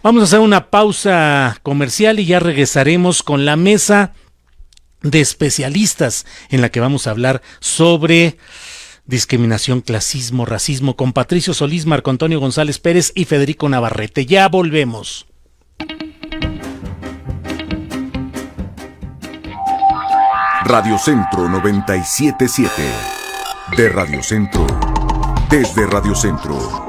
Vamos a hacer una pausa comercial y ya regresaremos con la mesa de especialistas en la que vamos a hablar sobre discriminación, clasismo, racismo con Patricio Solís, Marco Antonio González Pérez y Federico Navarrete. Ya volvemos. Radio Centro 97.7. De Radio Centro. Desde Radio Centro.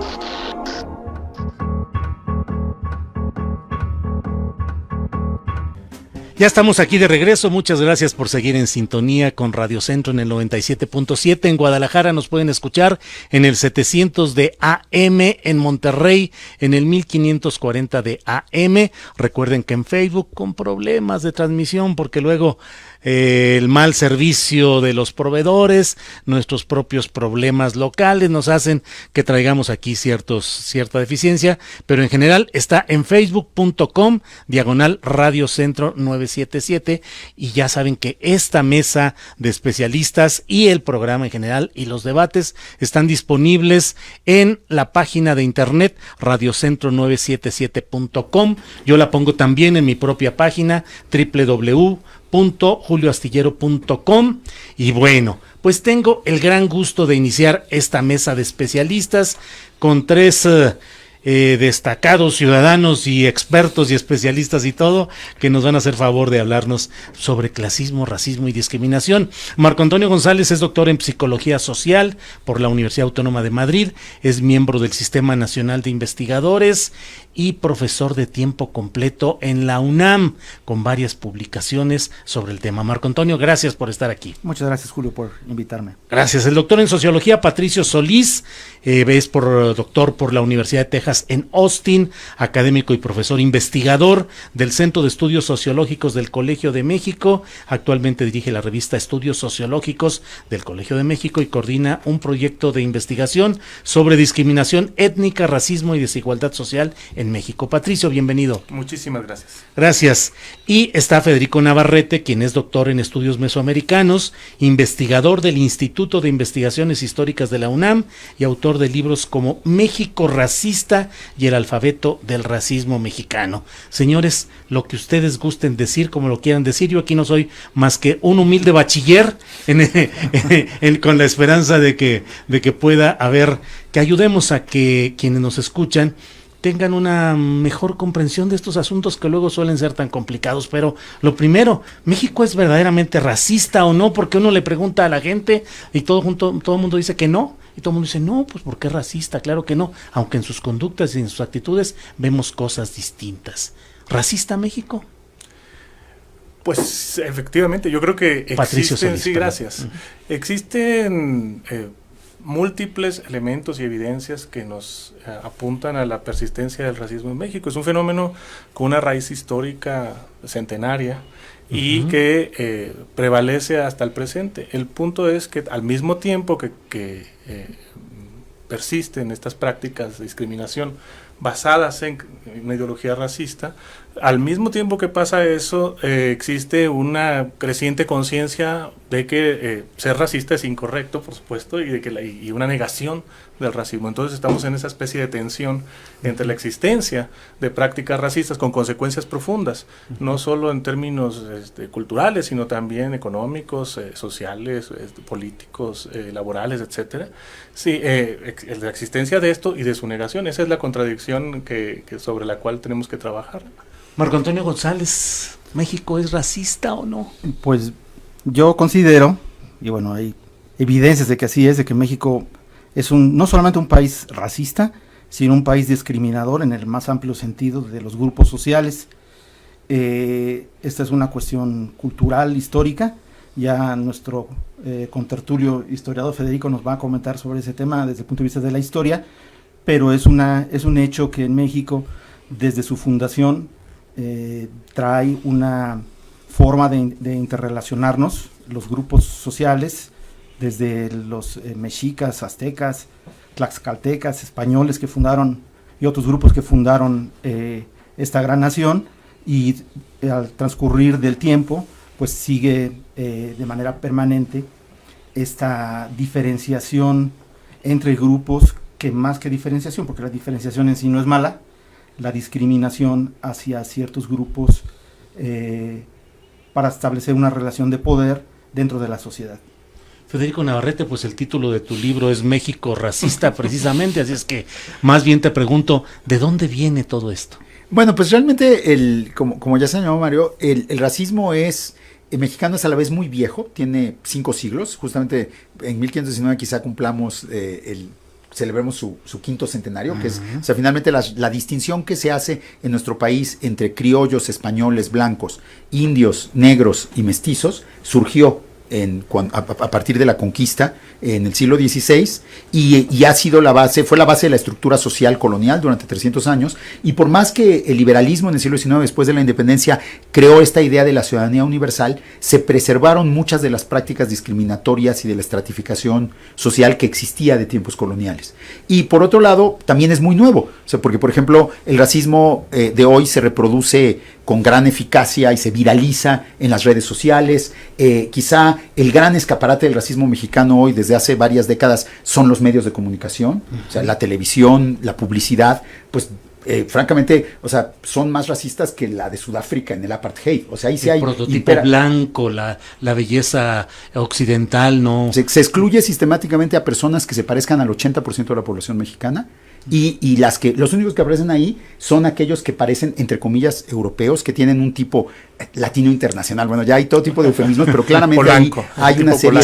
Ya estamos aquí de regreso, muchas gracias por seguir en sintonía con Radio Centro en el 97.7, en Guadalajara nos pueden escuchar en el 700 de AM, en Monterrey en el 1540 de AM, recuerden que en Facebook con problemas de transmisión porque luego el mal servicio de los proveedores, nuestros propios problemas locales nos hacen que traigamos aquí cierta deficiencia, pero en general está en facebook.com/Radio Centro 977 y ya saben que esta mesa de especialistas y el programa en general y los debates están disponibles en la página de internet radiocentro977.com. Yo la pongo también en mi propia página www.julioastillero.com y bueno, pues tengo el gran gusto de iniciar esta mesa de especialistas con tres destacados ciudadanos y expertos y especialistas y todo que nos van a hacer favor de hablarnos sobre clasismo, racismo y discriminación. Marco Antonio González es doctor en Psicología Social por la Universidad Autónoma de Madrid, es miembro del Sistema Nacional de Investigadores y profesor de tiempo completo en la UNAM, con varias publicaciones sobre el tema. Marco Antonio, gracias por estar aquí. Muchas gracias, Julio, por invitarme. Gracias. El doctor en Sociología, Patricio Solís, es doctor por la Universidad de Texas en Austin, académico y profesor investigador del Centro de Estudios Sociológicos del Colegio de México. Actualmente dirige la revista Estudios Sociológicos del Colegio de México y coordina un proyecto de investigación sobre discriminación étnica, racismo y desigualdad social en México. Patricio, bienvenido. Muchísimas gracias. Gracias. Y está Federico Navarrete, quien es doctor en estudios mesoamericanos, investigador del Instituto de Investigaciones Históricas de la UNAM y autor de libros como México Racista y el alfabeto del racismo mexicano. Señores, lo que ustedes gusten decir, como lo quieran decir, yo aquí no soy más que un humilde bachiller con la esperanza de que pueda haber, que ayudemos a que quienes nos escuchan tengan una mejor comprensión de estos asuntos que luego suelen ser tan complicados. Pero lo primero, ¿México es verdaderamente racista o no? Porque uno le pregunta a la gente y todo el mundo dice que no, y todo el mundo dice no, pues porque es racista, claro que no, aunque en sus conductas y en sus actitudes vemos cosas distintas. ¿Racista México? Pues efectivamente, yo creo que Patricio existen, Solís, sí, perdón. gracias. Existen múltiples elementos y evidencias que nos apuntan a la persistencia del racismo en México. Es un fenómeno con una raíz histórica centenaria y que prevalece hasta el presente. El punto es que al mismo tiempo que persisten estas prácticas de discriminación basadas en una ideología racista, al mismo tiempo que pasa eso, existe una creciente conciencia de que ser racista es incorrecto, por supuesto, y de que y una negación del racismo. Entonces estamos en esa especie de tensión entre la existencia de prácticas racistas con consecuencias profundas, no solo en términos culturales, sino también económicos, sociales, políticos, laborales, etcétera. Sí, la existencia de esto y de su negación, esa es la contradicción que sobre la cual tenemos que trabajar. Marco Antonio González, ¿México es racista o no? Pues yo considero, y bueno, hay evidencias de que así es, de que México es no solamente un país racista, sino un país discriminador en el más amplio sentido de los grupos sociales. Esta es una cuestión cultural, histórica. Ya nuestro contertulio historiador Federico nos va a comentar sobre ese tema desde el punto de vista de la historia, pero es un hecho que en México, desde su fundación, trae una forma de interrelacionarnos, los grupos sociales, desde los mexicas, aztecas, tlaxcaltecas, españoles que fundaron, y otros grupos que fundaron esta gran nación, y al transcurrir del tiempo, pues sigue de manera permanente esta diferenciación entre grupos, que más que diferenciación, porque la diferenciación en sí no es mala, la discriminación hacia ciertos grupos para establecer una relación de poder dentro de la sociedad. Federico Navarrete, pues el título de tu libro es México racista precisamente, así es que más bien te pregunto, ¿de dónde viene todo esto? Bueno, pues realmente, como ya señaló Mario, el racismo el mexicano es a la vez muy viejo, tiene 5 siglos, justamente en 1519 quizá celebremos su quinto centenario, que es, o sea, finalmente la distinción que se hace en nuestro país entre criollos, españoles, blancos, indios, negros y mestizos, surgió a partir de la conquista en el siglo XVI y ha sido fue la base de la estructura social colonial durante 300 años, y por más que el liberalismo en el siglo XIX, después de la independencia, creó esta idea de la ciudadanía universal, se preservaron muchas de las prácticas discriminatorias y de la estratificación social que existía de tiempos coloniales. Y por otro lado, también es muy nuevo, o sea, porque por ejemplo el racismo de hoy se reproduce con gran eficacia y se viraliza en las redes sociales. Quizá el gran escaparate del racismo mexicano hoy desde hace varias décadas son los medios de comunicación, o sea, la televisión, la publicidad, pues francamente, o sea, son más racistas que la de Sudáfrica en el apartheid. O sea, ahí sí hay... El prototipo blanco, la belleza occidental, ¿no? Se excluye sistemáticamente a personas que se parezcan al 80% de la población mexicana. Y los únicos que aparecen ahí son aquellos que parecen, entre comillas, europeos, que tienen un tipo latino internacional. Bueno, ya hay todo tipo de eufemismos, pero claramente hay una serie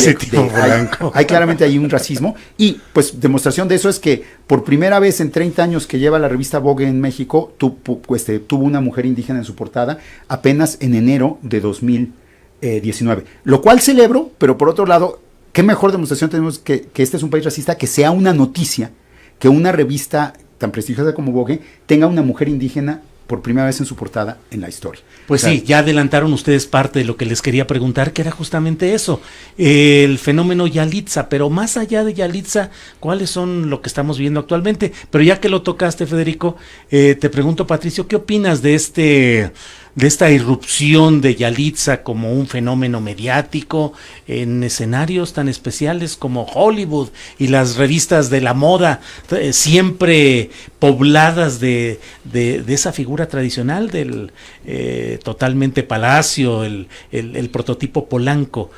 hay claramente hay un racismo. Y pues demostración de eso es que por primera vez en 30 años que lleva la revista Vogue en México, tuvo una mujer indígena en su portada apenas en enero de 2019. Lo cual celebro, pero por otro lado, qué mejor demostración tenemos que este es un país racista, que sea una noticia que una revista tan prestigiosa como Vogue tenga una mujer indígena por primera vez en su portada en la historia. Pues sí, ya adelantaron ustedes parte de lo que les quería preguntar, que era justamente eso, el fenómeno Yalitza, pero más allá de Yalitza, ¿cuáles son lo que estamos viendo actualmente? Pero ya que lo tocaste, Federico, te pregunto, Patricio, ¿qué opinas de esta irrupción de Yalitza como un fenómeno mediático en escenarios tan especiales como Hollywood y las revistas de la moda, siempre pobladas de esa figura tradicional del totalmente palacio, el prototipo Polanco?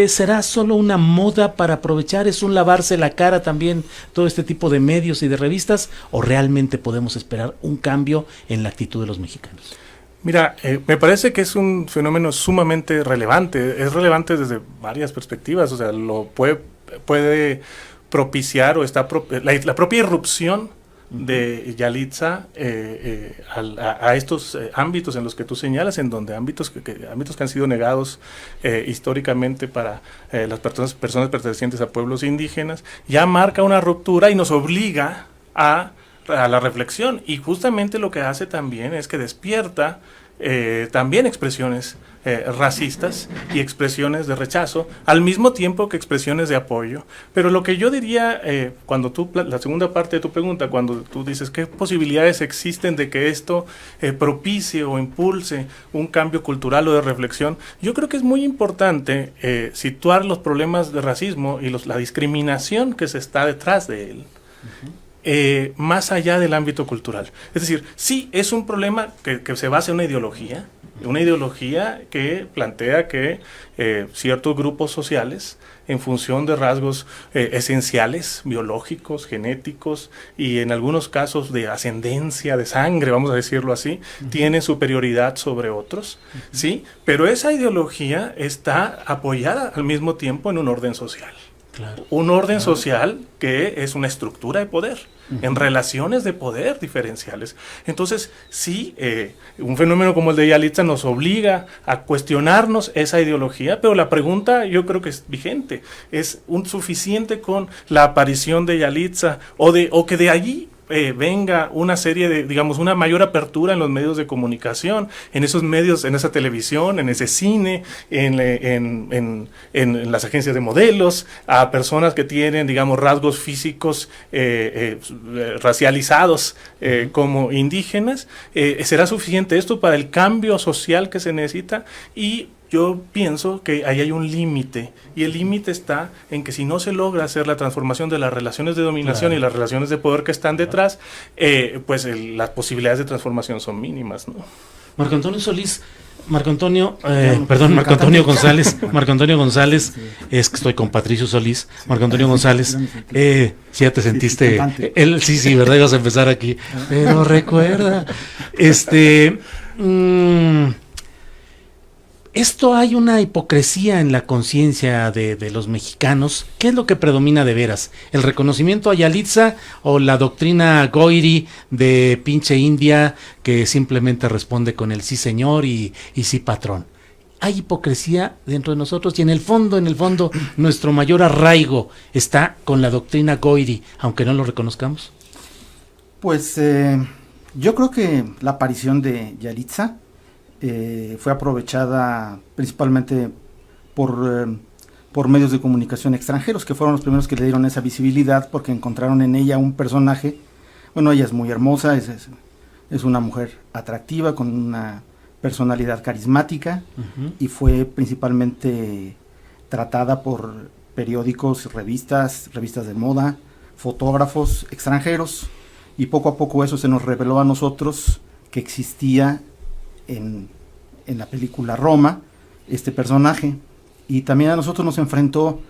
¿Será solo una moda para aprovechar? ¿Es un lavarse la cara también todo este tipo de medios y de revistas? ¿O realmente podemos esperar un cambio en la actitud de los mexicanos? Mira, me parece que es un fenómeno sumamente relevante. Es relevante desde varias perspectivas. O sea, lo puede propiciar o la propia irrupción de Yalitza a estos ámbitos en los que tú señalas, en donde ámbitos que han sido negados históricamente para las personas pertenecientes a pueblos indígenas, ya marca una ruptura y nos obliga a la reflexión, y justamente lo que hace también es que despierta también expresiones racistas y expresiones de rechazo, al mismo tiempo que expresiones de apoyo. Pero lo que yo diría, cuando la segunda parte de tu pregunta, cuando tú dices qué posibilidades existen de que esto propicie o impulse un cambio cultural o de reflexión, yo creo que es muy importante situar los problemas de racismo y la discriminación que se está detrás de él. Más allá del ámbito cultural. Es decir, sí es un problema que se basa en una ideología que plantea que ciertos grupos sociales, en función de rasgos esenciales, biológicos, genéticos y en algunos casos de ascendencia de sangre, vamos a decirlo así, tienen superioridad sobre otros, ¿sí? Pero esa ideología está apoyada al mismo tiempo en un orden social. Claro. Un orden social que es una estructura de poder, en relaciones de poder diferenciales. Entonces, sí, un fenómeno como el de Yalitza nos obliga a cuestionarnos esa ideología, pero la pregunta yo creo que es vigente. ¿Es suficiente con la aparición de Yalitza o que de allí venga una serie de, digamos, una mayor apertura en los medios de comunicación, en esos medios, en esa televisión, en ese cine, en las agencias de modelos, a personas que tienen, digamos, rasgos físicos racializados como indígenas? ¿Será suficiente esto para el cambio social que se necesita? Y yo pienso que ahí hay un límite, y el límite está en que si no se logra hacer la transformación de las relaciones de dominación y las relaciones de poder que están detrás, pues las posibilidades de transformación son mínimas, ¿no? Marco Antonio Solís, Marco Antonio González, es que estoy con Patricio Solís, Marco Antonio González, si ya te sentiste, sí, ¿verdad? Ibas a empezar aquí, pero recuerda, esto hay una hipocresía en la conciencia de los mexicanos. ¿Qué es lo que predomina de veras? ¿El reconocimiento a Yalitza o la doctrina Goyri de pinche India que simplemente responde con el sí señor y sí patrón? Hay hipocresía dentro de nosotros, y en el fondo, nuestro mayor arraigo está con la doctrina Goyri, aunque no lo reconozcamos. Pues yo creo que la aparición de Yalitza fue aprovechada principalmente por medios de comunicación extranjeros, que fueron los primeros que le dieron esa visibilidad, porque encontraron en ella un personaje. Bueno, ella es muy hermosa, es una mujer atractiva, con una personalidad carismática, y fue principalmente tratada por periódicos, revistas de moda, fotógrafos extranjeros, y poco a poco eso se nos reveló a nosotros que existía en la película Roma este personaje, y también a nosotros nos enfrentó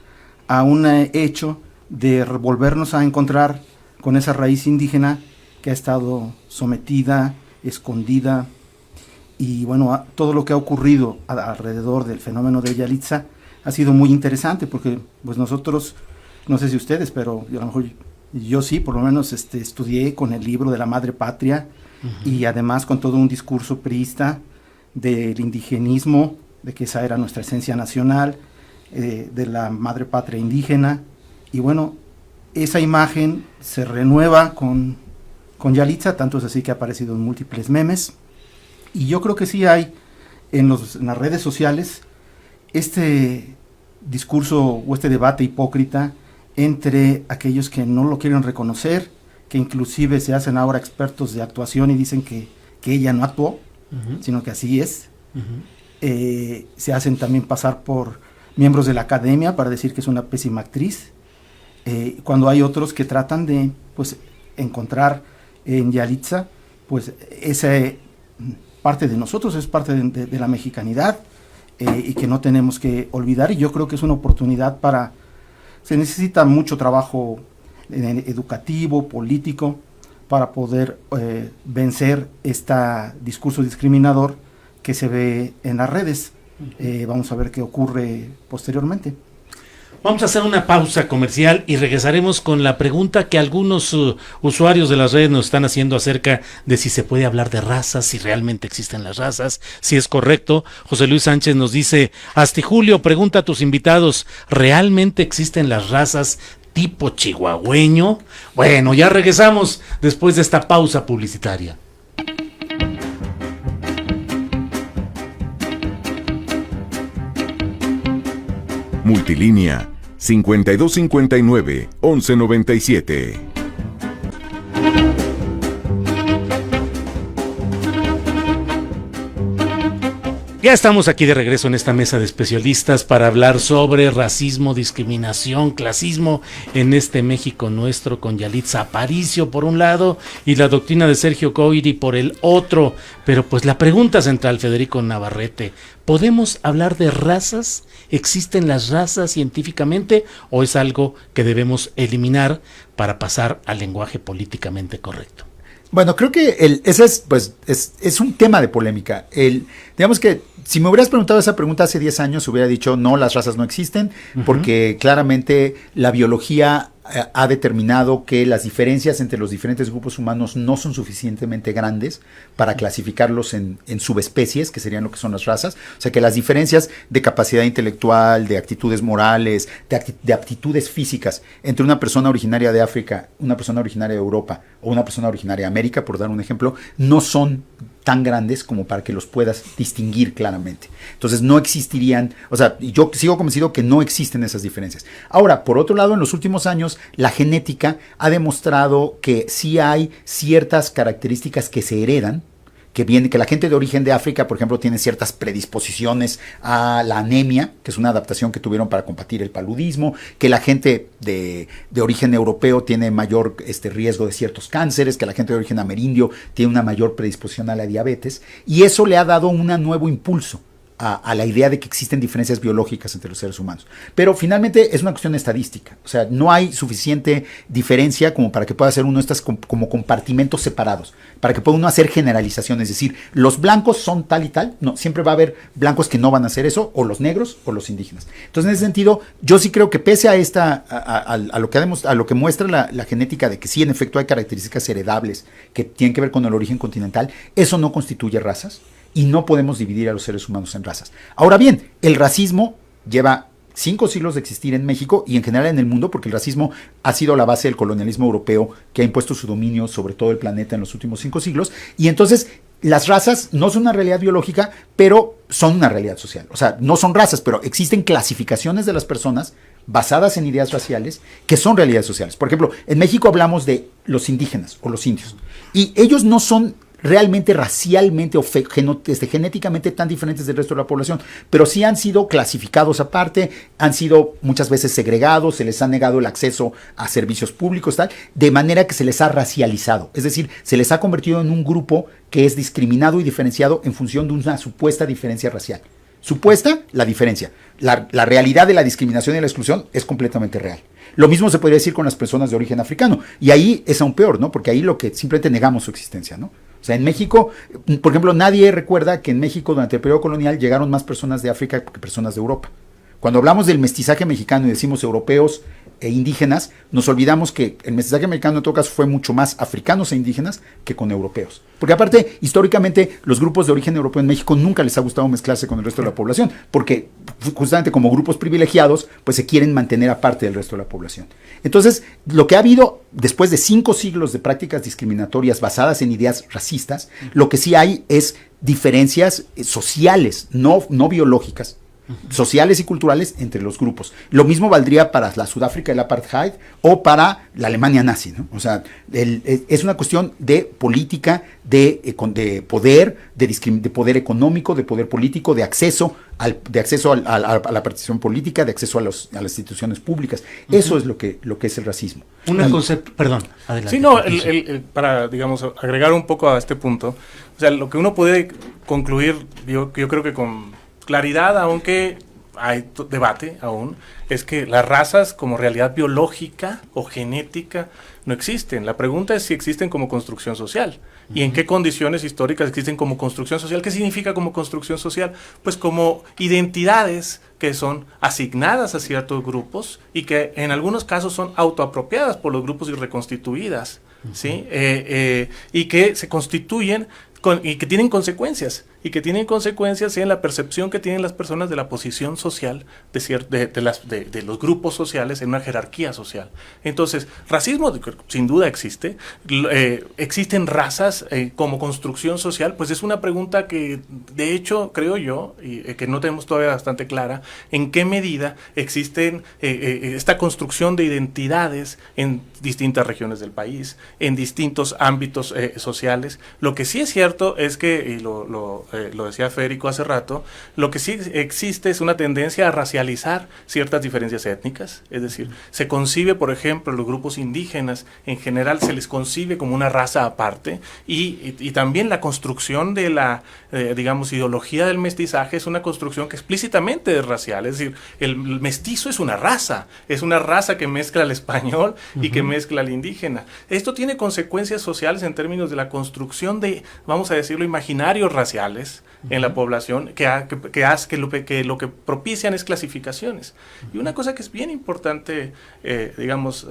a un hecho de volvernos a encontrar con esa raíz indígena que ha estado sometida, escondida, y bueno, todo lo que ha ocurrido alrededor del fenómeno de Yalitza ha sido muy interesante, porque pues nosotros, no sé si ustedes, pero a lo mejor yo sí, por lo menos estudié con el libro de la Madre Patria, y además con todo un discurso priista del indigenismo, de que esa era nuestra esencia nacional, de la madre patria indígena, y bueno, esa imagen se renueva con Yalitza, tanto es así que ha aparecido en múltiples memes, y yo creo que sí hay en las redes sociales este discurso o este debate hipócrita entre aquellos que no lo quieren reconocer, que inclusive se hacen ahora expertos de actuación y dicen que ella no actuó, sino que así es. Se hacen también pasar por miembros de la academia para decir que es una pésima actriz, cuando hay otros que tratan de pues encontrar en Yalitza pues esa parte de nosotros, es parte de la mexicanidad, y que no tenemos que olvidar, y yo creo que es una oportunidad se necesita mucho trabajo educativo, político, para poder vencer este discurso discriminador que se ve en las redes. Vamos a ver qué ocurre posteriormente. Vamos a hacer una pausa comercial y regresaremos con la pregunta que algunos usuarios de las redes nos están haciendo acerca de si se puede hablar de razas, si realmente existen las razas, si es correcto. José Luis Sánchez nos dice: Asti Julio, pregunta a tus invitados, ¿realmente existen las razas tipo chihuahueño? Bueno, ya regresamos después de esta pausa publicitaria. Multilínea 5259-1197. Ya estamos aquí de regreso en esta mesa de especialistas para hablar sobre racismo, discriminación, clasismo en este México nuestro, con Yalitza Aparicio por un lado y la doctrina de Sergio Goyri por el otro. Pero pues la pregunta central, Federico Navarrete, ¿podemos hablar de razas? ¿Existen las razas científicamente o es algo que debemos eliminar para pasar al lenguaje políticamente correcto? Bueno, creo que ese es un tema de polémica. Digamos que si me hubieras preguntado esa pregunta hace 10 años, hubiera dicho no, las razas no existen, porque claramente la biología ha determinado que las diferencias entre los diferentes grupos humanos no son suficientemente grandes para clasificarlos en subespecies, que serían lo que son las razas. O sea, que las diferencias de capacidad intelectual, de actitudes morales, de aptitudes físicas entre una persona originaria de África, una persona originaria de Europa o una persona originaria de América, por dar un ejemplo, no son tan grandes como para que los puedas distinguir claramente. Entonces no existirían, o sea, yo sigo convencido que no existen esas diferencias. Ahora, por otro lado, en los últimos años, la genética ha demostrado que sí hay ciertas características que se heredan, que la gente de origen de África, por ejemplo, tiene ciertas predisposiciones a la anemia, que es una adaptación que tuvieron para combatir el paludismo, que la gente de origen europeo tiene mayor riesgo de ciertos cánceres, que la gente de origen amerindio tiene una mayor predisposición a la diabetes, y eso le ha dado un nuevo impulso a la idea de que existen diferencias biológicas entre los seres humanos. Pero finalmente es una cuestión estadística, o sea, no hay suficiente diferencia como para que pueda hacer uno estas como compartimentos separados, para que pueda uno hacer generalizaciones, es decir, los blancos son tal y tal, no, siempre va a haber blancos que no van a hacer eso, o los negros o los indígenas. Entonces, en ese sentido, yo sí creo que pese a lo que muestra la genética de que sí, en efecto, hay características heredables que tienen que ver con el origen continental, eso no constituye razas. Y no podemos dividir a los seres humanos en razas. Ahora bien, el racismo lleva 5 siglos de existir en México y en general en el mundo, porque el racismo ha sido la base del colonialismo europeo que ha impuesto su dominio sobre todo el planeta en los últimos 5 siglos. Y entonces las razas no son una realidad biológica, pero son una realidad social. O sea, no son razas, pero existen clasificaciones de las personas basadas en ideas raciales que son realidades sociales. Por ejemplo, en México hablamos de los indígenas o los indios. Y ellos no son realmente racialmente o genéticamente tan diferentes del resto de la población, pero sí han sido clasificados aparte, han sido muchas veces segregados, se les ha negado el acceso a servicios públicos, tal, de manera que se les ha racializado, es decir, se les ha convertido en un grupo que es discriminado y diferenciado en función de una supuesta diferencia racial. Supuesta, la diferencia. La realidad de la discriminación y la exclusión es completamente real. Lo mismo se podría decir con las personas de origen africano, y ahí es aún peor, ¿no? Porque ahí lo que simplemente negamos su existencia, ¿no? O sea, en México, por ejemplo, nadie recuerda que en México durante el periodo colonial llegaron más personas de África que personas de Europa. Cuando hablamos del mestizaje mexicano y decimos europeos e indígenas, nos olvidamos que el mestizaje mexicano en todo caso fue mucho más africanos e indígenas que con europeos. Porque aparte, históricamente, los grupos de origen europeo en México nunca les ha gustado mezclarse con el resto de la población, porque justamente como grupos privilegiados, pues se quieren mantener aparte del resto de la población. Entonces, lo que ha habido después de 5 siglos de prácticas discriminatorias basadas en ideas racistas, lo que sí hay es diferencias sociales, no biológicas, sociales y culturales entre los grupos. Lo mismo valdría para la Sudáfrica del apartheid o para la Alemania nazi, ¿no? O sea, es una cuestión de política, de poder, de poder económico, de poder político, de acceso a la participación política, de acceso a las instituciones públicas. Eso es lo que es el racismo. Perdón, adelante. Sí, no, para, digamos, agregar un poco a este punto, o sea, lo que uno puede concluir, yo creo que con claridad, aunque hay debate aún, es que las razas como realidad biológica o genética no existen. La pregunta es si existen como construcción social y en qué condiciones históricas existen como construcción social. ¿Qué significa como construcción social? Pues como identidades que son asignadas a ciertos grupos y que en algunos casos son autoapropiadas por los grupos y reconstituidas, ¿sí? Y que se constituyen y que tienen consecuencias, en la percepción que tienen las personas de la posición social de los grupos sociales en una jerarquía social. Entonces, racismo sin duda existe. ¿Existen razas como construcción social? Pues es una pregunta que, de hecho, creo yo, y que no tenemos todavía bastante clara, en qué medida existen esta construcción de identidades en distintas regiones del país, en distintos ámbitos sociales. Lo que sí es cierto es que, y lo decía Federico hace rato, lo que sí existe es una tendencia a racializar ciertas diferencias étnicas, es decir, se concibe, por ejemplo, los grupos indígenas, en general se les concibe como una raza aparte, y también la construcción de la, digamos, ideología del mestizaje es una construcción que explícitamente es racial, es decir, el mestizo es una raza que mezcla el español y que mezcla el indígena. Esto tiene consecuencias sociales en términos de la construcción de, vamos a decirlo, imaginarios raciales en la población que lo que propician es clasificaciones. Y una cosa que es bien importante, digamos,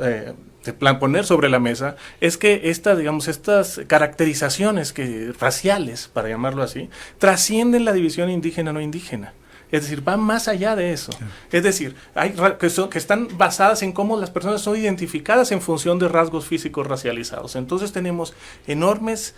poner sobre la mesa es que estas caracterizaciones raciales, para llamarlo así, trascienden la división indígena-no indígena. Es decir, van más allá de eso. Sí. Es decir, hay que están basadas en cómo las personas son identificadas en función de rasgos físicos racializados. Entonces tenemos enormes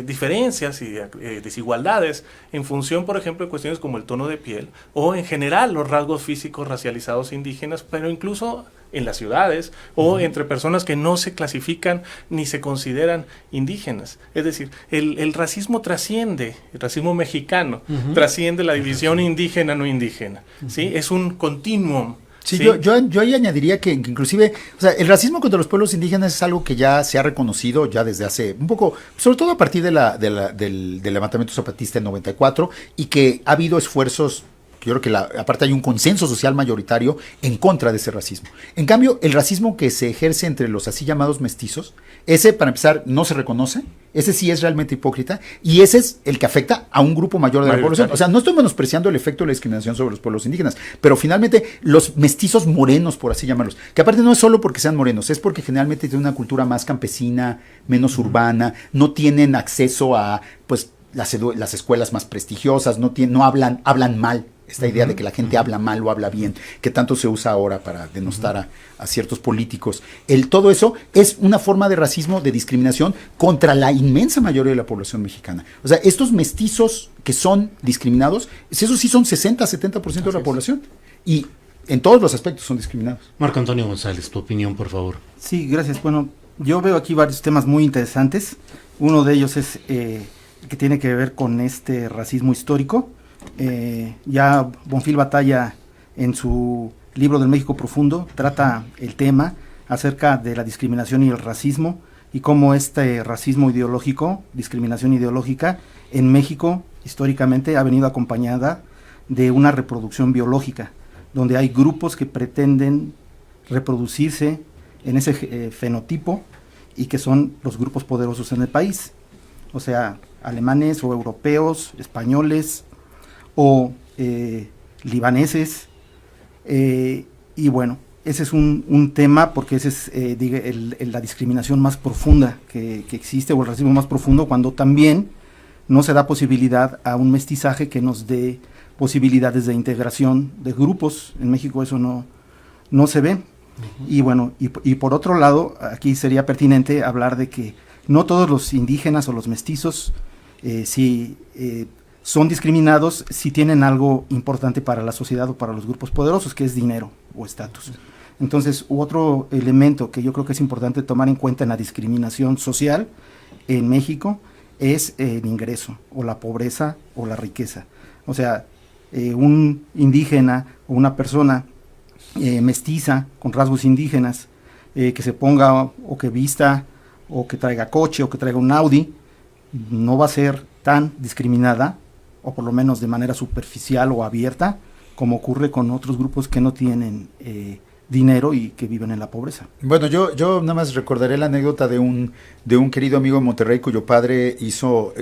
diferencias y desigualdades en función, por ejemplo, de cuestiones como el tono de piel o en general los rasgos físicos racializados indígenas, pero incluso en las ciudades o entre personas que no se clasifican ni se consideran indígenas. Es decir, el racismo trasciende, el racismo mexicano trasciende la división indígena-no indígena. ¿Sí? Es un continuum. Sí, ¿sí? yo ahí añadiría que inclusive, o sea, el racismo contra los pueblos indígenas es algo que ya se ha reconocido ya desde hace un poco, sobre todo a partir del levantamiento zapatista en 94, y que ha habido esfuerzos. Yo creo que aparte hay un consenso social mayoritario en contra de ese racismo. En cambio, el racismo que se ejerce entre los así llamados mestizos, ese, para empezar, no se reconoce, ese sí es realmente hipócrita, y ese es el que afecta a un grupo mayor de la población. O sea, no estoy menospreciando el efecto de la discriminación sobre los pueblos indígenas, pero finalmente los mestizos morenos, por así llamarlos, que aparte no es solo porque sean morenos, es porque generalmente tienen una cultura más campesina, menos urbana, no tienen acceso a, pues, las escuelas más prestigiosas, no hablan mal. Esta idea de que la gente habla mal o habla bien, que tanto se usa ahora para denostar a ciertos políticos. Todo eso es una forma de racismo, de discriminación contra la inmensa mayoría de la población mexicana. O sea, estos mestizos que son discriminados, esos sí son 60-70% de la población. Y en todos los aspectos son discriminados. Marco Antonio González, tu opinión, por favor. Sí, gracias. Bueno, yo veo aquí varios temas muy interesantes. Uno de ellos es que tiene que ver con este racismo histórico. Ya Bonfil Batalla, en su libro del México Profundo, trata el tema acerca de la discriminación y el racismo, y cómo este racismo ideológico, discriminación ideológica, en México históricamente ha venido acompañada de una reproducción biológica, donde hay grupos que pretenden reproducirse en ese fenotipo, y que son los grupos poderosos en el país, o sea, alemanes o europeos, españoles o libaneses, y bueno, ese es un tema, porque ese es la discriminación más profunda que existe, o el racismo más profundo, cuando también no se da posibilidad a un mestizaje que nos dé posibilidades de integración de grupos. En México eso no se ve. Y bueno, y por otro lado, aquí sería pertinente hablar de que no todos los indígenas o los mestizos son discriminados si tienen algo importante para la sociedad o para los grupos poderosos, que es dinero o estatus. Entonces, otro elemento que yo creo que es importante tomar en cuenta en la discriminación social en México es el ingreso, o la pobreza, o la riqueza. O sea, un indígena o una persona mestiza con rasgos indígenas, que se ponga o que vista o que traiga coche o que traiga un Audi, no va a ser tan discriminada, o por lo menos de manera superficial o abierta, como ocurre con otros grupos que no tienen dinero y que viven en la pobreza. Bueno, yo nada más recordaré la anécdota de un querido amigo de Monterrey, cuyo padre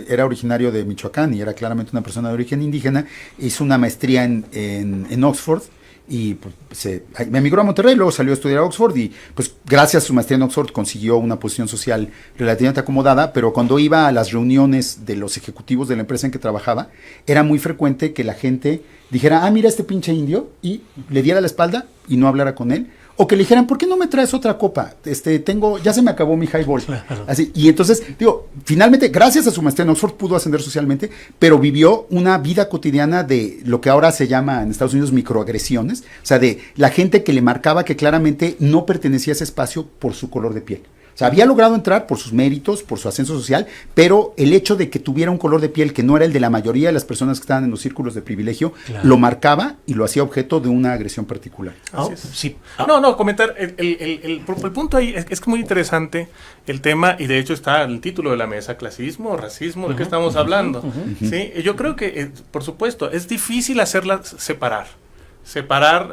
era originario de Michoacán y era claramente una persona de origen indígena. Hizo una maestría en Oxford, y pues, me emigró a Monterrey, luego salió a estudiar a Oxford, y pues gracias a su maestría en Oxford consiguió una posición social relativamente acomodada. Pero cuando iba a las reuniones de los ejecutivos de la empresa en que trabajaba, era muy frecuente que la gente dijera, mira este pinche indio, y le diera la espalda y no hablara con él, o que le dijeran, ¿por qué no me traes otra copa? Ya se me acabó mi highball. Claro. Así, y entonces, finalmente, gracias a su maestría en Oxford, pudo ascender socialmente, pero vivió una vida cotidiana de lo que ahora se llama en Estados Unidos microagresiones, o sea, de la gente que le marcaba que claramente no pertenecía a ese espacio por su color de piel. O sea, había logrado entrar por sus méritos, por su ascenso social, pero el hecho de que tuviera un color de piel que no era el de la mayoría de las personas que estaban en los círculos de privilegio, claro, lo marcaba y lo hacía objeto de una agresión particular. Sí. Comentar, el punto ahí es que es muy interesante el tema, y de hecho está el título de la mesa, clasismo, racismo, ¿de qué estamos hablando? ¿Sí? Yo creo que, por supuesto, es difícil hacerlas separar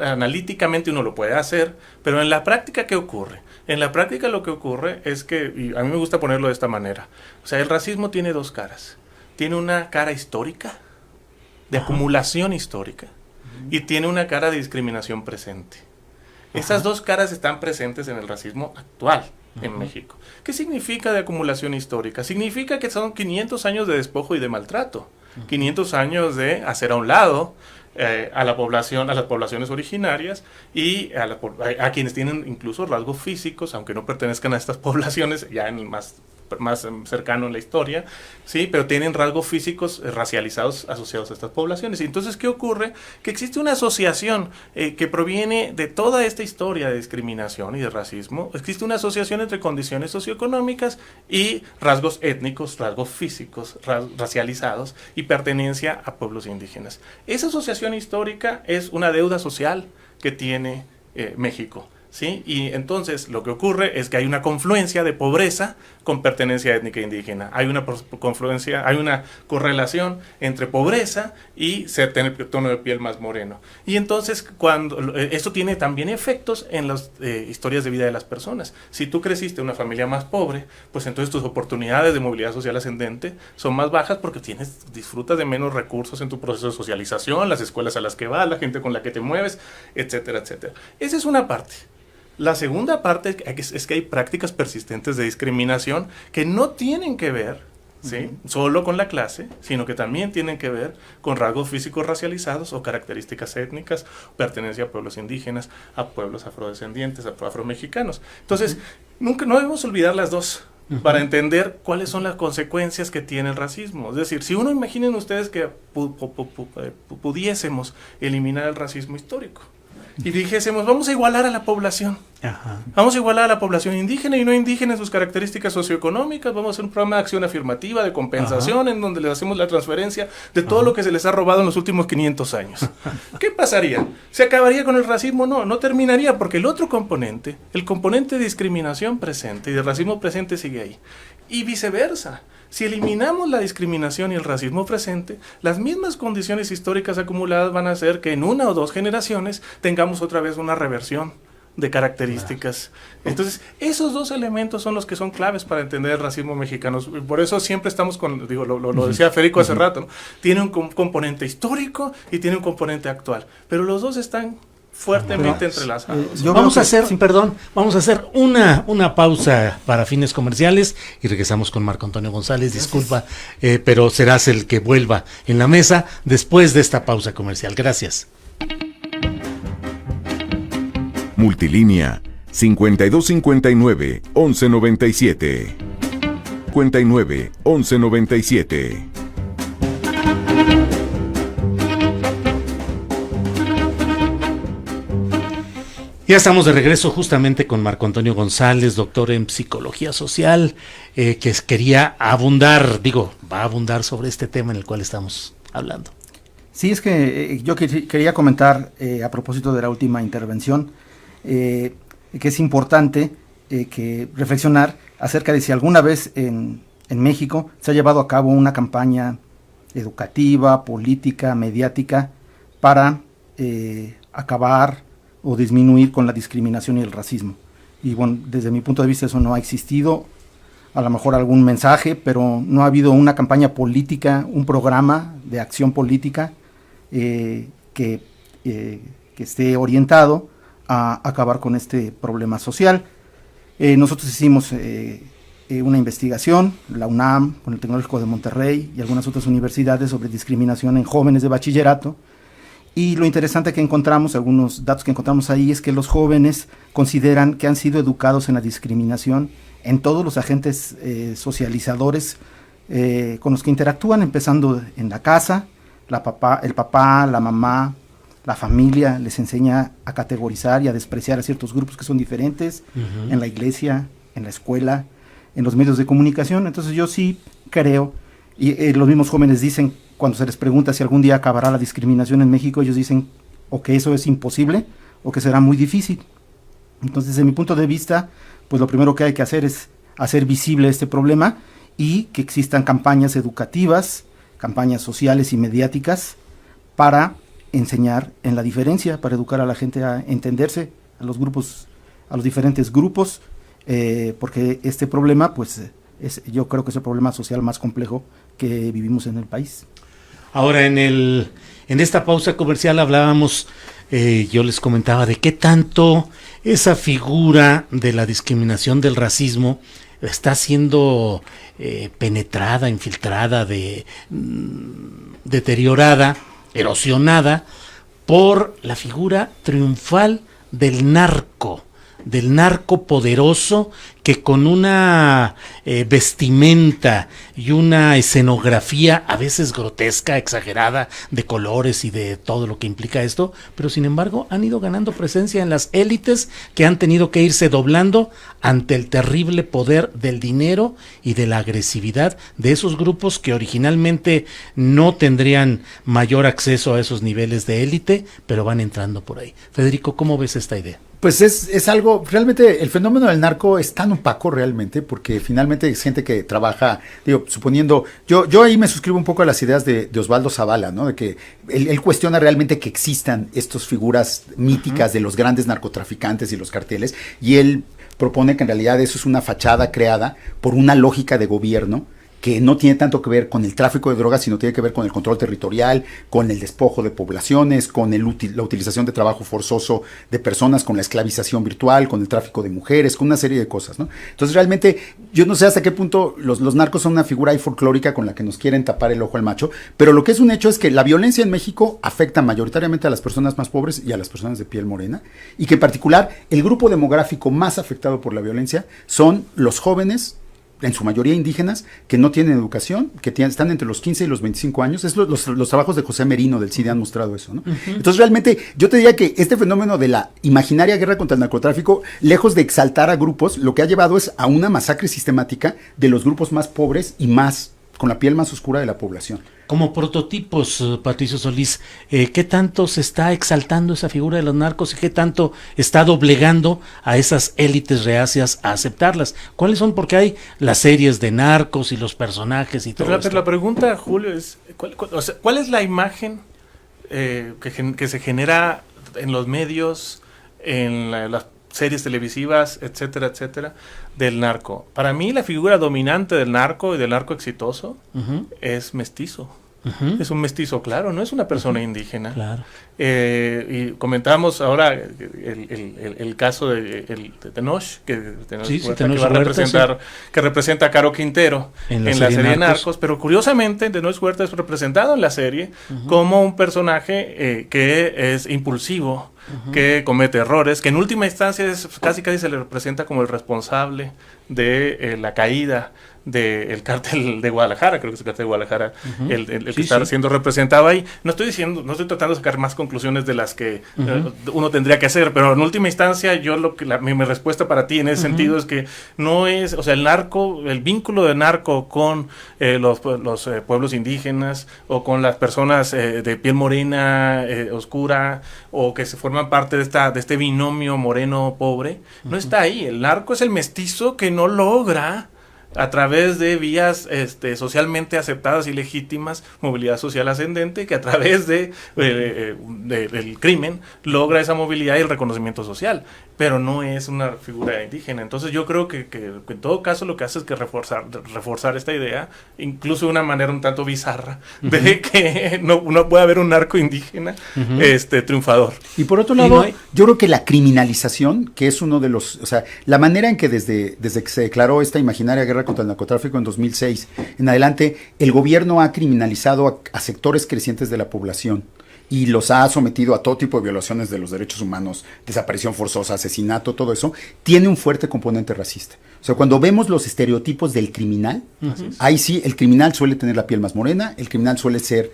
analíticamente, uno lo puede hacer, pero en la práctica, ¿qué ocurre? En la práctica lo que ocurre es que, y a mí me gusta ponerlo de esta manera, o sea, el racismo tiene dos caras. Tiene una cara histórica, de acumulación histórica, y tiene una cara de discriminación presente. Esas dos caras están presentes en el racismo actual en México. ¿Qué significa de acumulación histórica? Significa que son 500 años de despojo y de maltrato, 500 años de hacer a un lado a las poblaciones originarias, y a quienes tienen incluso rasgos físicos, aunque no pertenezcan a estas poblaciones, ya en el más más cercano en la historia, sí, pero tienen rasgos físicos racializados asociados a estas poblaciones. Y entonces, ¿qué ocurre? Que existe una asociación que proviene de toda esta historia de discriminación y de racismo. Existe una asociación entre condiciones socioeconómicas y rasgos étnicos, rasgos físicos, racializados y pertenencia a pueblos indígenas. Esa asociación histórica es una deuda social que tiene México. ¿Sí? Y entonces lo que ocurre es que hay una confluencia de pobreza con pertenencia étnica indígena. Hay una confluencia, hay una correlación entre pobreza y tener tono de piel más moreno. Y entonces esto tiene también efectos en las historias de vida de las personas. Si tú creciste en una familia más pobre, pues entonces tus oportunidades de movilidad social ascendente son más bajas porque disfrutas de menos recursos en tu proceso de socialización, las escuelas a las que vas, la gente con la que te mueves, etcétera, etcétera. Esa es una parte. La segunda parte es que hay prácticas persistentes de discriminación que no tienen que ver, ¿sí?, solo con la clase, sino que también tienen que ver con rasgos físicos racializados o características étnicas, pertenencia a pueblos indígenas, a pueblos afrodescendientes, a afromexicanos. Entonces, no debemos olvidar las dos para entender cuáles son las consecuencias que tiene el racismo. Es decir, si imaginen ustedes que pudiésemos eliminar el racismo histórico, y dijésemos, vamos a igualar a la población. Ajá. Vamos a igualar a la población indígena y no indígena en sus características socioeconómicas. Vamos a hacer un programa de acción afirmativa, de compensación, en donde les hacemos la transferencia de todo lo que se les ha robado en los últimos 500 años. ¿Qué pasaría? ¿Se acabaría con el racismo? No terminaría, porque el otro componente, el componente de discriminación presente y de racismo presente sigue ahí. Y viceversa. Si eliminamos la discriminación y el racismo presente, las mismas condiciones históricas acumuladas van a hacer que en 1 o 2 generaciones tengamos otra vez una reversión de características. Entonces, esos dos elementos son los que son claves para entender el racismo mexicano. Por eso siempre estamos lo decía Federico hace rato, ¿no? Tiene un componente histórico y tiene un componente actual, pero los dos están fuertemente entrelazados. Vamos a hacer una pausa para fines comerciales y regresamos con Marco Antonio González. Disculpa, pero serás el que vuelva en la mesa después de esta pausa comercial. Gracias. Multilínea 5259 1197 59 1197. Ya estamos de regreso justamente con Marco Antonio González, doctor en psicología social, que quería va a abundar sobre este tema en el cual estamos hablando. Sí, es que yo quería comentar a propósito de la última intervención, que es importante que reflexionar acerca de si alguna vez en México se ha llevado a cabo una campaña educativa, política, mediática para acabar o disminuir con la discriminación y el racismo. Y bueno, desde mi punto de vista eso no ha existido. A lo mejor algún mensaje, pero no ha habido una campaña política, un programa de acción política que esté orientado a acabar con este problema social. Nosotros hicimos una investigación, la UNAM, con el Tecnológico de Monterrey y algunas otras universidades sobre discriminación en jóvenes de bachillerato. Y lo interesante que encontramos, algunos datos que encontramos ahí, es que los jóvenes consideran que han sido educados en la discriminación en todos los agentes socializadores con los que interactúan, empezando en la casa. El papá, la mamá, la familia les enseña a categorizar y a despreciar a ciertos grupos que son diferentes, en la iglesia, en la escuela, en los medios de comunicación. Entonces yo sí creo, y los mismos jóvenes dicen, cuando se les pregunta si algún día acabará la discriminación en México, ellos dicen o que eso es imposible o que será muy difícil. Entonces, desde mi punto de vista, pues lo primero que hay que hacer es hacer visible este problema y que existan campañas educativas, campañas sociales y mediáticas para enseñar en la diferencia, para educar a la gente a entenderse, a los grupos, a los diferentes grupos, porque este problema, pues, yo creo que es el problema social más complejo que vivimos en el país. Ahora, en esta pausa comercial hablábamos, yo les comentaba de qué tanto esa figura de la discriminación, del racismo, está siendo penetrada, infiltrada, deteriorada, erosionada por la figura triunfal del narco poderoso que con una vestimenta y una escenografía a veces grotesca, exagerada, de colores y de todo lo que implica esto, pero sin embargo han ido ganando presencia en las élites que han tenido que irse doblando ante el terrible poder del dinero y de la agresividad de esos grupos que originalmente no tendrían mayor acceso a esos niveles de élite, pero van entrando por ahí. Federico, ¿cómo ves esta idea? Pues es algo, realmente el fenómeno del narco es tan opaco realmente, porque finalmente es gente que trabaja, digo, suponiendo, yo ahí me suscribo un poco a las ideas de Osvaldo Zavala, ¿no? De que él cuestiona realmente que existan estas figuras míticas de los grandes narcotraficantes y los carteles, y él propone que en realidad eso es una fachada creada por una lógica de gobierno que no tiene tanto que ver con el tráfico de drogas, sino tiene que ver con el control territorial, con el despojo de poblaciones, con la utilización de trabajo forzoso de personas, con la esclavización virtual, con el tráfico de mujeres, con una serie de cosas, ¿no? Entonces realmente yo no sé hasta qué punto los narcos son una figura ahí folclórica con la que nos quieren tapar el ojo al macho, pero lo que es un hecho es que la violencia en México afecta mayoritariamente a las personas más pobres y a las personas de piel morena, y que en particular el grupo demográfico más afectado por la violencia son los jóvenes, en su mayoría indígenas, que no tienen educación, que están entre los 15 y los 25 años. Los trabajos de José Merino del CIDE han mostrado eso, ¿no? Entonces realmente yo te diría que este fenómeno de la imaginaria guerra contra el narcotráfico, lejos de exaltar a grupos, lo que ha llevado es a una masacre sistemática de los grupos más pobres y más con la piel más oscura de la población. Como prototipos, Patricio Solís, ¿qué tanto se está exaltando esa figura de los narcos y qué tanto está doblegando a esas élites reacias a aceptarlas? ¿Cuáles son? Porque hay las series de narcos y los personajes y todo esto. Pero la pregunta, Julio, es ¿cuál es la imagen que se genera en los medios, en las series televisivas, etcétera, etcétera, del narco? Para mí la figura dominante del narco y del narco exitoso es mestizo. Es un mestizo, claro, no es una persona indígena. Claro. Y comentábamos ahora el caso de Tenoch, que va a representar, que representa a Caro Quintero en la serie Narcos, pero curiosamente Tenoch Huerta es representado en la serie como un personaje que es impulsivo, que comete errores, que en última instancia casi se le representa como el responsable de la caída del cártel de Guadalajara, creo que es el cártel de Guadalajara, el que está siendo representado ahí. No estoy tratando de sacar más conclusiones de las que uno tendría que hacer, pero en última instancia mi respuesta para ti en ese sentido es que no es, o sea, el vínculo del narco con los pueblos indígenas o con las personas de piel morena, oscura, o que se forman parte de este binomio moreno-pobre, no está ahí. El narco es el mestizo que no logra, a través de vías socialmente aceptadas y legítimas, movilidad social ascendente, que a través del crimen logra esa movilidad y el reconocimiento social, pero no es una figura indígena. Entonces yo creo que en todo caso lo que hace es que reforzar esta idea, incluso de una manera un tanto bizarra, de que no puede haber un narco indígena triunfador. Y por otro lado, yo creo que la criminalización, que es uno de los, o sea, la manera en que desde que se declaró esta imaginaria guerra contra el narcotráfico en 2006 en adelante, el gobierno ha criminalizado a sectores crecientes de la población y los ha sometido a todo tipo de violaciones de los derechos humanos, desaparición forzosa, asesinato, todo eso, tiene un fuerte componente racista. O sea, cuando vemos los estereotipos del criminal, ahí sí, el criminal suele tener la piel más morena, el criminal suele ser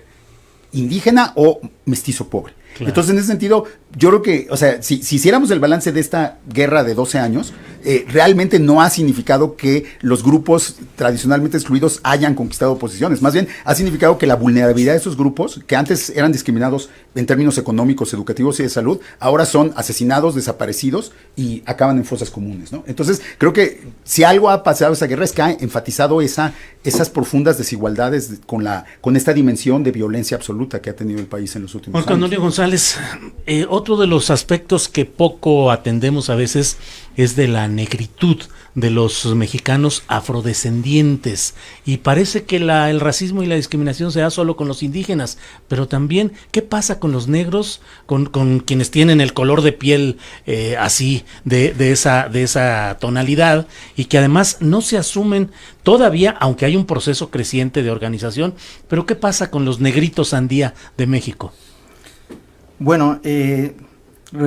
indígena o mestizo pobre. Claro. Entonces, en ese sentido, yo creo que, o sea, si hiciéramos el balance de esta guerra de 12 años, realmente no ha significado que los grupos tradicionalmente excluidos hayan conquistado posiciones. Más bien, ha significado que la vulnerabilidad de esos grupos, que antes eran discriminados en términos económicos, educativos y de salud, ahora son asesinados, desaparecidos y acaban en fosas comunes, ¿no? Entonces, creo que si algo ha pasado esa guerra es que ha enfatizado esas profundas desigualdades con esta dimensión de violencia absoluta que ha tenido el país en los últimos años. Cornelio González, otro de los aspectos que poco atendemos a veces es de la negritud de los mexicanos afrodescendientes, y parece que el racismo y la discriminación se da solo con los indígenas, pero también ¿qué pasa con los negros, con quienes tienen el color de piel así de esa tonalidad, y que además no se asumen todavía, aunque hay un proceso creciente de organización? Pero ¿qué pasa con los negritos sandía de México? Bueno,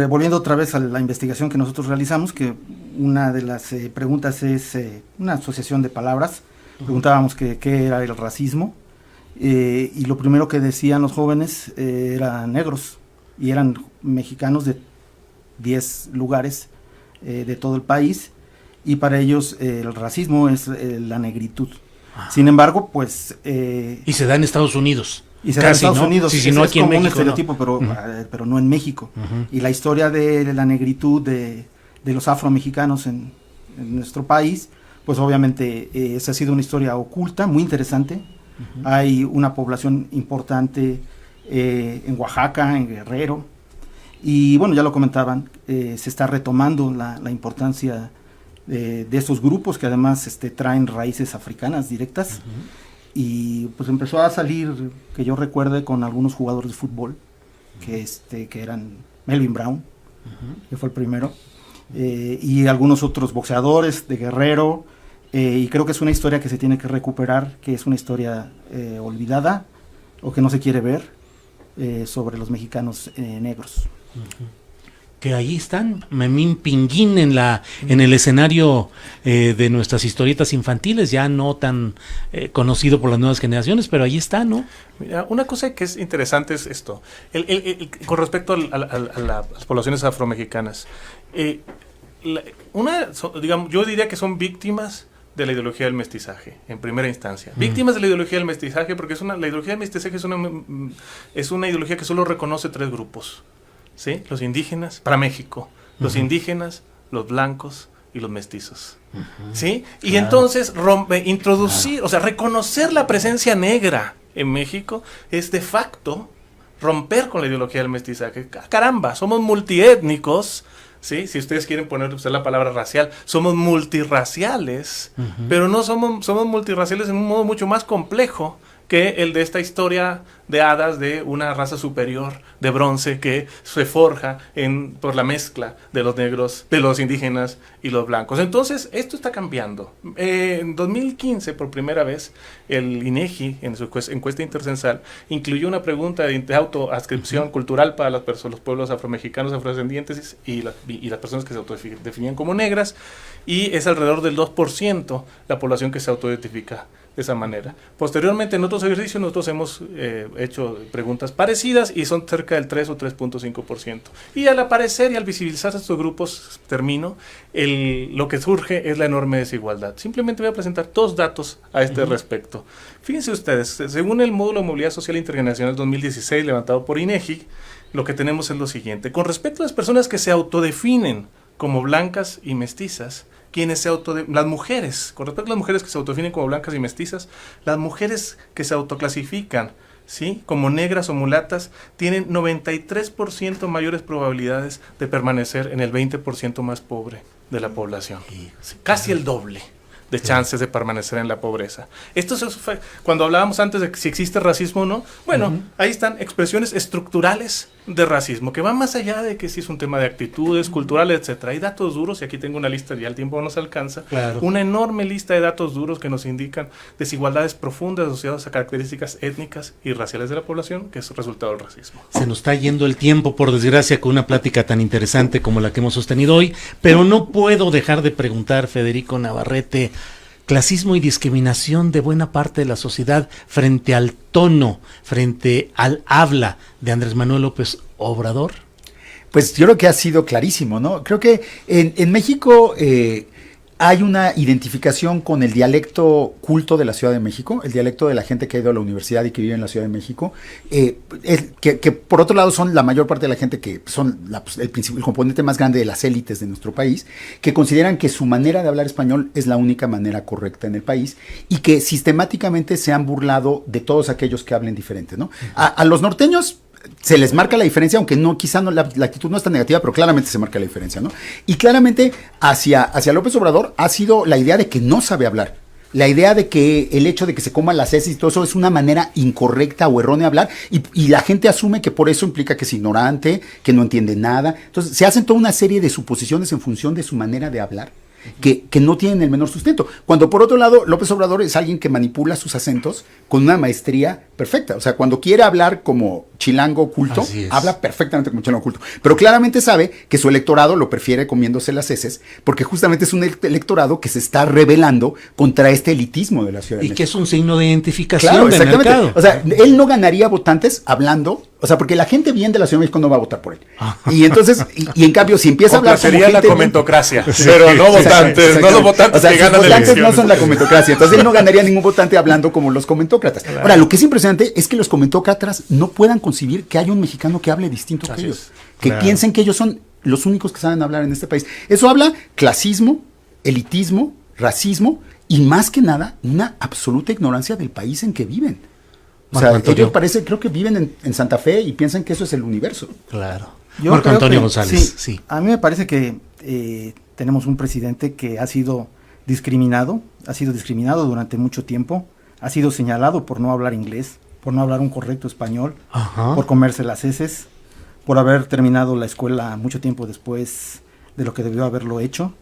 volviendo otra vez a la investigación que nosotros realizamos, que una de las preguntas es una asociación de palabras. Preguntábamos qué era el racismo, y lo primero que decían los jóvenes eran negros, y eran mexicanos de 10 lugares de todo el país, y para ellos el racismo es la negritud. Sin embargo, pues... y se da en Estados Unidos. Y se da en Estados Unidos, sí, no es aquí como en un México, estereotipo, ¿no? pero no en México. Y la historia de la negritud de los afromexicanos en nuestro país, pues obviamente esa ha sido una historia oculta, muy interesante. Hay una población importante en Oaxaca, en Guerrero, y bueno, ya lo comentaban, se está retomando la importancia de estos grupos que además traen raíces africanas directas. Y pues empezó a salir, que yo recuerde, con algunos jugadores de fútbol, que eran Melvin Brown, que fue el primero, y algunos otros boxeadores de Guerrero, y creo que es una historia que se tiene que recuperar, que es una historia olvidada, o que no se quiere ver, sobre los mexicanos negros. Que ahí están, Memín Pinguín en el escenario de nuestras historietas infantiles, ya no tan conocido por las nuevas generaciones, pero ahí está, ¿no? Mira, una cosa que es interesante es esto, con respecto a las poblaciones afromexicanas. Digamos, yo diría que son víctimas de la ideología del mestizaje, en primera instancia. Víctimas de la ideología del mestizaje, porque la ideología del mestizaje es una ideología que solo reconoce 3 grupos. ¿Sí? Los indígenas, para México, los indígenas, los blancos y los mestizos. ¿Sí? Y entonces introducir, o sea, reconocer la presencia negra en México es de facto romper con la ideología del mestizaje. Caramba, somos multiétnicos, ¿sí? Si ustedes quieren usar la palabra racial, somos multirraciales, pero no somos multirraciales en un modo mucho más complejo que el de esta historia de hadas de una raza superior de bronce que se forja por la mezcla de los negros, de los indígenas y los blancos. Entonces, esto está cambiando. En 2015, por primera vez, el INEGI, en su encuesta intercensal, incluyó una pregunta de autoadscripción cultural para los pueblos afromexicanos, afrodescendientes y las personas que se autodefinían como negras, y es alrededor del 2% la población que se autoidentifica de esa manera. Posteriormente, en otros ejercicios, nosotros hemos hecho preguntas parecidas y son cerca del 3 o 3.5%. Y al aparecer y al visibilizar estos grupos, lo que surge es la enorme desigualdad. Simplemente voy a presentar 2 datos a este respecto. Fíjense ustedes, según el Módulo de Movilidad Social Internacional 2016, levantado por INEGI, lo que tenemos es lo siguiente. Con respecto a las personas que se autodefinen como blancas y mestizas, las mujeres, con respecto a las mujeres que se autodefinen como blancas y mestizas, las mujeres que se autoclasifican, ¿sí?, como negras o mulatas, tienen 93% mayores probabilidades de permanecer en el 20% más pobre de la población. Casi el doble de chances de permanecer en la pobreza. Cuando hablábamos antes de si existe racismo o no, bueno, ahí están expresiones estructurales de racismo, que van más allá de que si es un tema de actitudes, culturales, etcétera. Hay datos duros, y aquí tengo una lista, ya el tiempo no nos alcanza, una enorme lista de datos duros que nos indican desigualdades profundas asociadas a características étnicas y raciales de la población, que es resultado del racismo. Se nos está yendo el tiempo, por desgracia, con una plática tan interesante como la que hemos sostenido hoy, pero no puedo dejar de preguntar, Federico Navarrete, clasismo y discriminación de buena parte de la sociedad frente al tono, frente al habla de Andrés Manuel López Obrador. Pues yo creo que ha sido clarísimo, ¿no? Creo que en México hay una identificación con el dialecto culto de la Ciudad de México, el dialecto de la gente que ha ido a la universidad y que vive en la Ciudad de México, que por otro lado son la mayor parte de la gente que son el componente más grande de las élites de nuestro país, que consideran que su manera de hablar español es la única manera correcta en el país y que sistemáticamente se han burlado de todos aquellos que hablen diferente, ¿no? A los norteños se les marca la diferencia, aunque quizá la actitud no es tan negativa, pero claramente se marca la diferencia, ¿no? Y claramente hacia López Obrador ha sido la idea de que no sabe hablar, la idea de que el hecho de que se coma las heces y todo eso es una manera incorrecta o errónea de hablar, y la gente asume que por eso implica que es ignorante, que no entiende nada. Entonces se hacen toda una serie de suposiciones en función de su manera de hablar, que no tienen el menor sustento. Cuando por otro lado López Obrador es alguien que manipula sus acentos con una maestría perfecta. O sea, cuando quiere hablar como chilango culto, habla perfectamente como chilango culto. Pero claramente sabe que su electorado lo prefiere comiéndose las heces, porque justamente es un electorado que se está rebelando contra este elitismo de la Ciudad de México. Y que es un signo de identificación Claro, del exactamente. mercado. O sea, él no ganaría votantes hablando, o sea, porque la gente bien de la Ciudad de México no va a votar por él. Y entonces, y en cambio, si empieza a hablar como sería la gente comentocracia, pero no votantes, no los votantes, o sea, que sus ganan votantes elecciones. no son la comentocracia, entonces él no ganaría ningún votante hablando como los comentócratas. Claro. Ahora, lo que es impresionante es que los comentócratas no puedan concebir que hay un mexicano que hable distinto que ellos, que piensen que ellos son los únicos que saben hablar en este país. Eso habla clasismo, elitismo, racismo y más que nada una absoluta ignorancia del país en que viven. O sea, ellos creo que viven en Santa Fe y piensan que eso es el universo. Claro. Yo Marco creo Antonio que González, sí. A mí me parece que tenemos un presidente que ha sido discriminado durante mucho tiempo, ha sido señalado por no hablar inglés, por no hablar un correcto español, por comerse las heces, por haber terminado la escuela mucho tiempo después de lo que debió haberlo hecho,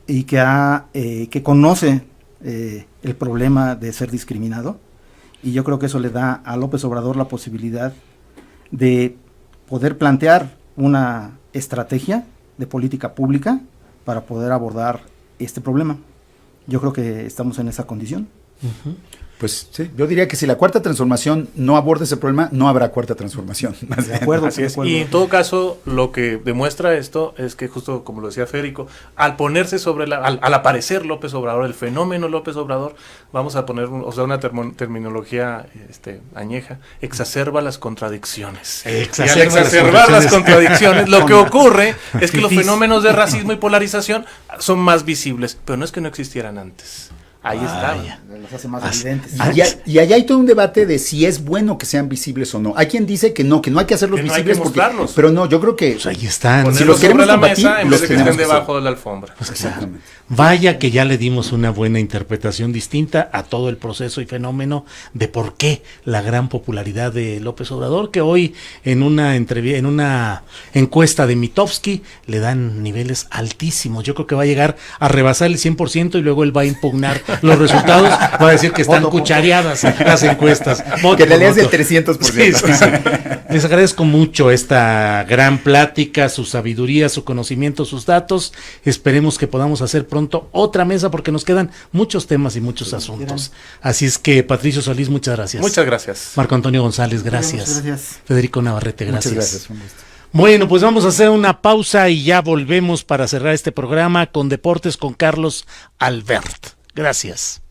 y que conoce el problema de ser discriminado. Y yo creo que eso le da a López Obrador la posibilidad de poder plantear una estrategia de política pública para poder abordar este problema. Yo creo que estamos en esa condición. Pues sí, yo diría que si la cuarta transformación no aborda ese problema, no habrá cuarta transformación. De acuerdo, Así es. Y en todo caso, lo que demuestra esto es que justo como lo decía Federico, al ponerse al aparecer López Obrador, el fenómeno López Obrador, vamos a poner una terminología añeja, exacerba las contradicciones. Y al exacerbar las contradicciones, lo que ocurre es que los fenómenos de racismo y polarización son más visibles, pero no es que no existieran antes. Ahí está. Los hace más evidentes. Y allá hay todo un debate de si es bueno que sean visibles o no. Hay quien dice que no hay que hacerlos visibles. No hay que mostrarlos. Pero no, yo creo que Pues ahí están. Si los queremos sobre la combatir, mesa en vez de que estén que debajo de la alfombra. Exactamente. Vaya que ya le dimos una buena interpretación distinta a todo el proceso y fenómeno de por qué la gran popularidad de López Obrador, que hoy en una encuesta de Mitofsky le dan niveles altísimos. Yo creo que va a llegar a rebasar el 100% y luego él va a impugnar los resultados, va a decir que están cuchareadas las encuestas. Que le leas el 300%. Sí. Les agradezco mucho esta gran plática, su sabiduría, su conocimiento, sus datos. Esperemos que podamos hacer pronto otra mesa porque nos quedan muchos temas y muchos asuntos. Así es que, Patricio Solís, muchas gracias. Muchas gracias. Marco Antonio González, gracias. Muchas gracias. Federico Navarrete, gracias. Muchas gracias. Un gusto. Bueno, pues vamos a hacer una pausa y ya volvemos para cerrar este programa con Deportes con Carlos Albert. Gracias.